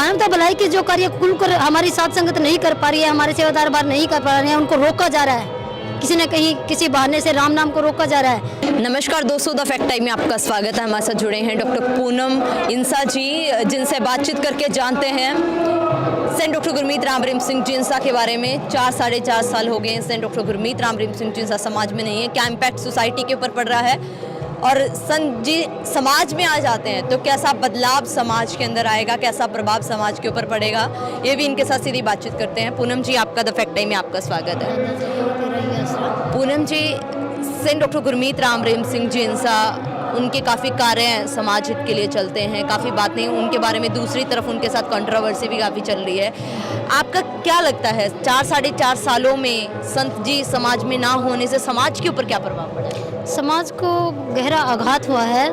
मानवता भलाई के जो कार्य खुलकर हमारी साथ संगत नहीं कर पा रही है, हमारे सेवादार बार नहीं कर पा रहे हैं, उनको रोका जा रहा है, किसी न कहीं किसी बहाने से राम नाम को रोका जा रहा है। नमस्कार दोस्तों, द फैक्ट टाइम में आपका स्वागत है। हमारे साथ जुड़े हैं डॉक्टर पूनम इंसा जी, जिनसे बातचीत करके जानते हैं सेंट डॉक्टर गुरमीत राम रहीम सिंह जिंसा के बारे में। 4-4.5 साल हो गए सेंट डॉक्टर गुरमीत राम रहीम सिंह जिंसा समाज में नहीं है। क्या इम्पैक्ट सोसाइटी के ऊपर पड़ रहा है, और संत जी समाज में आ जाते हैं तो कैसा बदलाव समाज के अंदर आएगा, कैसा प्रभाव समाज के ऊपर पड़ेगा, ये भी इनके साथ सीधी बातचीत करते हैं। पूनम जी, आपका द फैक्ट टाइम में आपका स्वागत है। पूनम जी, सेंट डॉक्टर गुरमीत राम रहीम सिंह जिंसा, उनके काफ़ी कार्य हैं समाज हित के लिए चलते हैं, काफ़ी बातें उनके बारे में, दूसरी तरफ उनके साथ कंट्रोवर्सी भी काफ़ी चल रही है। आपका क्या लगता है 4-4.5 सालों में संत जी समाज में ना होने से समाज के ऊपर क्या प्रभाव पड़ा है? समाज को गहरा आघात हुआ है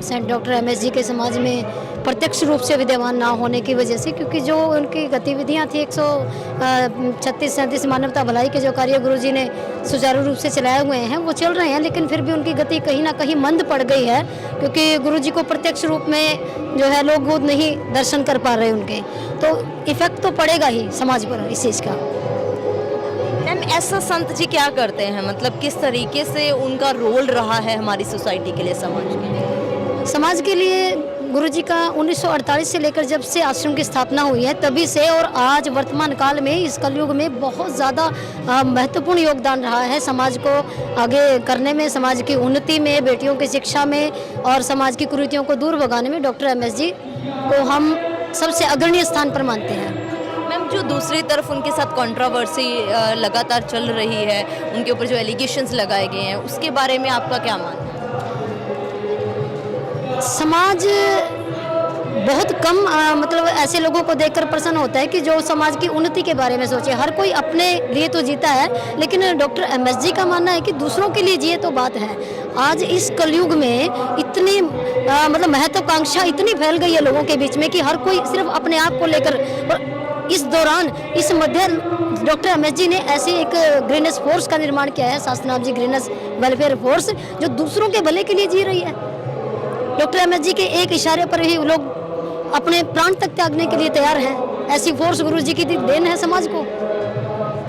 सेंट डॉक्टर एमएस जी के समाज में प्रत्यक्ष रूप से विद्यमान ना होने की वजह से, क्योंकि जो उनकी गतिविधियां थी 136-37 मानवता भलाई के जो कार्य गुरु जी ने सुचारू रूप से चलाए हुए हैं वो चल रहे हैं, लेकिन फिर भी उनकी गति कहीं ना कहीं मंद पड़ गई है, क्योंकि गुरु जी को प्रत्यक्ष रूप में जो है लोग खुद नहीं दर्शन कर पा रहे उनके, तो इफेक्ट तो पड़ेगा ही समाज पर इस चीज़ का। मैम, ऐसा संत जी क्या करते हैं, मतलब किस तरीके से उनका रोल रहा है हमारी सोसाइटी के लिए, समाज के लिए? समाज के लिए गुरु जी का 1948 से लेकर जब से आश्रम की स्थापना हुई है तभी से और आज वर्तमान काल में इस कलयुग में बहुत ज़्यादा महत्वपूर्ण योगदान रहा है समाज को आगे करने में, समाज की उन्नति में, बेटियों की शिक्षा में और समाज की कुरीतियों को दूर भगाने में डॉक्टर एमएस जी को हम सबसे अग्रणी स्थान पर मानते हैं। मैम, जो दूसरी तरफ उनके साथ कंट्रोवर्सी लगातार चल रही है, उनके ऊपर जो एलिगेशंस लगाए गए हैं, उसके बारे में आपका क्या मानना है? समाज बहुत कम मतलब ऐसे लोगों को देखकर प्रसन्न होता है कि जो समाज की उन्नति के बारे में सोचे। हर कोई अपने लिए तो जीता है, लेकिन डॉक्टर एमएस जी का मानना है कि दूसरों के लिए जिए तो बात है। आज इस कलयुग में इतनी मतलब महत्वाकांक्षा इतनी फैल गई है लोगों के बीच में कि हर कोई सिर्फ अपने आप को लेकर, और इस दौरान इस मध्य डॉक्टर एमएस जी ने ऐसे एक ग्रीनेस फोर्स का निर्माण किया है, शास्त्रनाथ जी ग्रीनेस वेलफेयर फोर्स, जो दूसरों के भले के लिए जी रही है। डॉक्टर एमएस जी के एक इशारे पर ही लोग अपने प्राण तक त्यागने के लिए तैयार हैं। ऐसी फोर्स गुरु जी की देन है समाज को,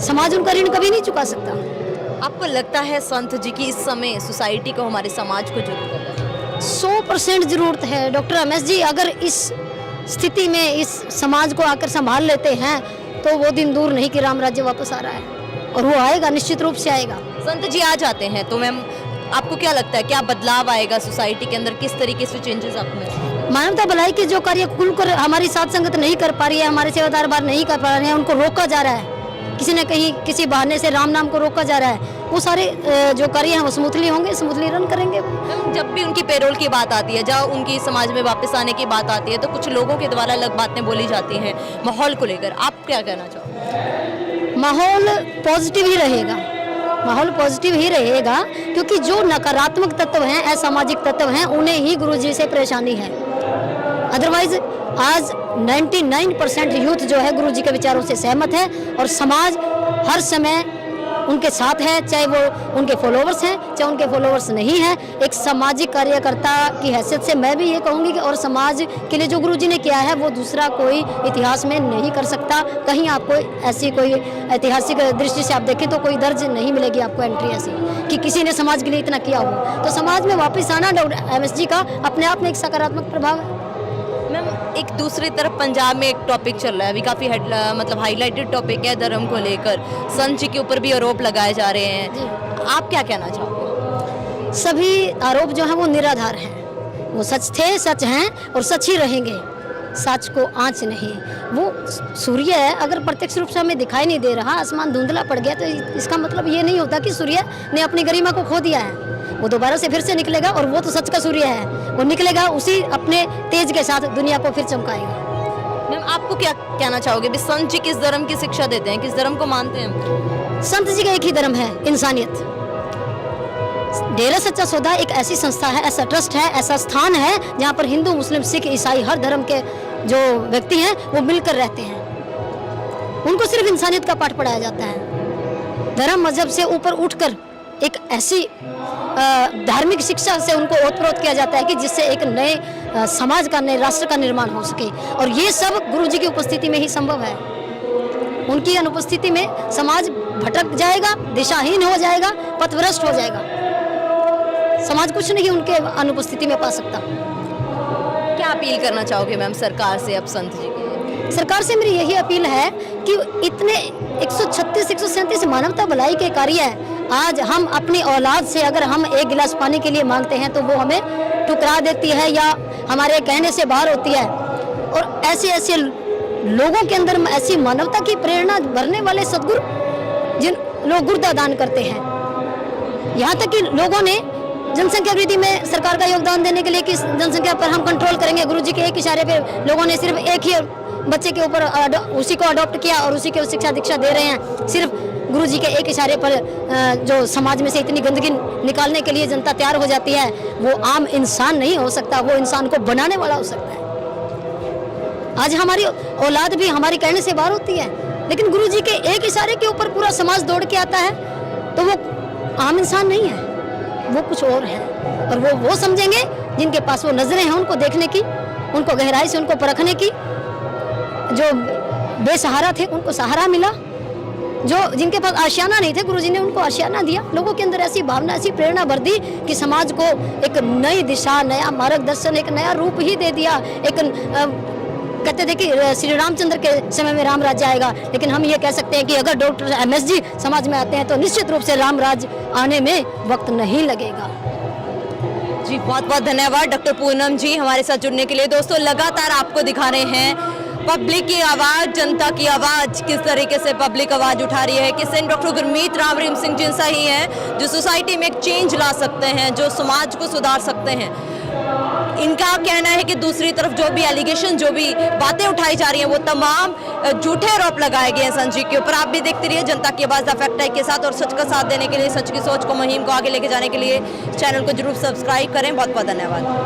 समाज उनका ऋण कभी नहीं चुका सकता। आपको लगता है संत जी की इस समय सोसाइटी को, हमारे समाज को जरूरत है? 100% जरूरत है। डॉक्टर एमएस जी अगर इस स्थिति में इस समाज को आकर संभाल लेते हैं तो वो दिन दूर नहीं कि राम राज्य वापस आ रहा है, और वो आएगा, निश्चित रूप से आएगा। संत जी आ जाते हैं तो मैम आपको क्या लगता है, क्या बदलाव आएगा सोसाइटी के अंदर, किस तरीके से चेंजेस आप में? मानवता भलाई के जो कार्य खुलकर हमारी साथ संगत नहीं कर पा रही है, हमारे सेवादार बार नहीं कर पा रहे हैं, उनको रोका जा रहा है, किसी न कहीं किसी बहाने से राम नाम को रोका जा रहा है, वो सारे जो कार्य हैं वो स्मूथली होंगे, स्मूथली रन करेंगे। जब भी उनकी पेरोल की बात आती है, जब उनकी समाज में वापस आने की बात आती है, तो कुछ लोगों के द्वारा अलग बातें बोली जाती हैं माहौल को लेकर, आप क्या कहना चाहोगे? माहौल पॉजिटिव ही रहेगा, माहौल पॉजिटिव ही रहेगा, क्योंकि जो नकारात्मक तत्व हैं, असामाजिक तत्व हैं, उन्हें ही गुरुजी से परेशानी है। अदरवाइज आज 99% यूथ जो है गुरुजी के विचारों से सहमत है, और समाज हर समय उनके साथ है, चाहे वो उनके फॉलोवर्स हैं चाहे उनके फॉलोवर्स नहीं हैं। एक सामाजिक कार्यकर्ता की हैसियत से मैं भी ये कहूँगी कि और समाज के लिए जो गुरुजी ने किया है वो दूसरा कोई इतिहास में नहीं कर सकता। कहीं आपको ऐसी कोई ऐतिहासिक दृष्टि से आप देखें तो कोई दर्ज नहीं मिलेगी आपको एंट्री ऐसी कि किसी ने समाज के लिए इतना किया हो। तो समाज में वापस आना डॉक्टर एमएस जी का अपने आप में एक सकारात्मक प्रभाव है। मैम, एक दूसरी तरफ पंजाब में एक टॉपिक चल रहा है अभी, काफ़ी मतलब हाईलाइटेड टॉपिक है, धर्म को लेकर संत जी के ऊपर भी आरोप लगाए जा रहे हैं, आप क्या कहना चाहोगे? सभी आरोप जो हैं वो निराधार हैं, वो सच थे, सच हैं और सच ही रहेंगे, सच को आँच नहीं। वो सूर्य है, अगर प्रत्यक्ष रूप से हमें दिखाई नहीं दे रहा, आसमान धुंधला पड़ गया, तो इसका मतलब ये नहीं होता कि सूर्य ने अपनी गरिमा को खो दिया है। वो दोबारा से फिर से निकलेगा, और वो तो सच का सूर्य है, वो निकलेगा उसी अपने तेज के साथ दुनिया को फिर चमकाएगा। मैम, आपको क्या कहना चाहोगे, संत जी किस धर्म की शिक्षा देते हैं, किस धर्म को मानते हैं? संत जी का एक ही धर्म है, इंसानियत। डेरा सच्चा सौदा एक ऐसी संस्था है, ऐसा ट्रस्ट है, ऐसा स्थान है जहाँ पर हिंदू, मुस्लिम, सिख, ईसाई हर धर्म के जो व्यक्ति हैं वो मिलकर रहते हैं। उनको सिर्फ इंसानियत का पाठ पढ़ाया जाता है। धर्म मजहब से ऊपर उठकर एक ऐसी धार्मिक शिक्षा से उनको ओतप्रोत किया जाता है कि जिससे एक नए समाज का, नए राष्ट्र का निर्माण हो सके। और ये सब गुरुजी की उपस्थिति में ही संभव है। उनकी अनुपस्थिति में समाज भटक जाएगा, दिशाहीन हो जाएगा, पथभ्रष्ट हो जाएगा। समाज कुछ नहीं उनके अनुपस्थिति में पा सकता। क्या अपील करना चाहोगे मैम सरकार से अब संत जी के? सरकार से मेरी यही अपील है कि इतने 136-137 मानवता भलाई के कार्य है, आज हम अपनी औलाद से अगर हम एक गिलास पानी के लिए मांगते हैं तो वो हमें ठुकरा देती है या हमारे कहने से बाहर होती है। और ऐसे ऐसे लोगों के अंदर ऐसी मानवता की प्रेरणा भरने वाले सद्गुरु जिन लोग गुर्दा दान करते हैं, यहाँ तक कि लोगों ने जनसंख्या वृद्धि में सरकार का योगदान देने के लिए कि जनसंख्या पर हम कंट्रोल करेंगे, गुरुजी के एक इशारे पे लोगों ने सिर्फ एक ही बच्चे के ऊपर उसी को अडॉप्ट किया और उसी के शिक्षा दीक्षा दे रहे हैं। सिर्फ गुरुजी के एक इशारे पर जो समाज में से इतनी गंदगी निकालने के लिए जनता तैयार हो जाती है, वो आम इंसान नहीं हो सकता, वो इंसान को बनाने वाला हो सकता है। आज हमारी औलाद भी हमारी कहने से बाहर होती है, लेकिन गुरुजी के एक इशारे के ऊपर पूरा समाज दौड़ के आता है, तो वो आम इंसान नहीं है, वो कुछ और है। और वो समझेंगे जिनके पास वो नजरें हैं उनको देखने की, उनको गहराई से उनको परखने की। जो बेसहारा थे उनको सहारा मिला, जो जिनके पास आशियाना नहीं थे गुरुजी ने उनको आशियाना दिया। लोगों के अंदर ऐसी भावना, ऐसी प्रेरणा भर दी कि समाज को एक नई दिशा, नया मार्गदर्शन, एक नया रूप ही दे दिया। कहते थे कि श्री रामचंद्र के समय में राम राज्य आएगा, लेकिन हम ये कह सकते हैं कि अगर डॉक्टर MS जी समाज में आते हैं तो निश्चित रूप से राम राज्य आने में वक्त नहीं लगेगा। जी बहुत बहुत धन्यवाद डॉक्टर पूनम जी हमारे साथ जुड़ने के लिए। दोस्तों लगातार आपको दिखा रहे हैं पब्लिक की आवाज़, जनता की आवाज़, किस तरीके से पब्लिक आवाज़ उठा रही है कि सेंट डॉक्टर गुरमीत राम रहीम सिंह जिनसा ही हैं जो सोसाइटी में एक चेंज ला सकते हैं, जो समाज को सुधार सकते हैं। इनका कहना है कि दूसरी तरफ जो भी एलिगेशन, जो भी बातें उठाई जा रही हैं, वो तमाम झूठे आरोप लगाए गए हैं संत जी के ऊपर। आप भी देखते रहिए जनता की आवाज़ द फैक्ट टाइम के साथ, और सच का साथ देने के लिए, सच की सोच को, मुहिम को आगे लेके जाने के लिए चैनल को जरूर सब्सक्राइब करें। बहुत बहुत धन्यवाद।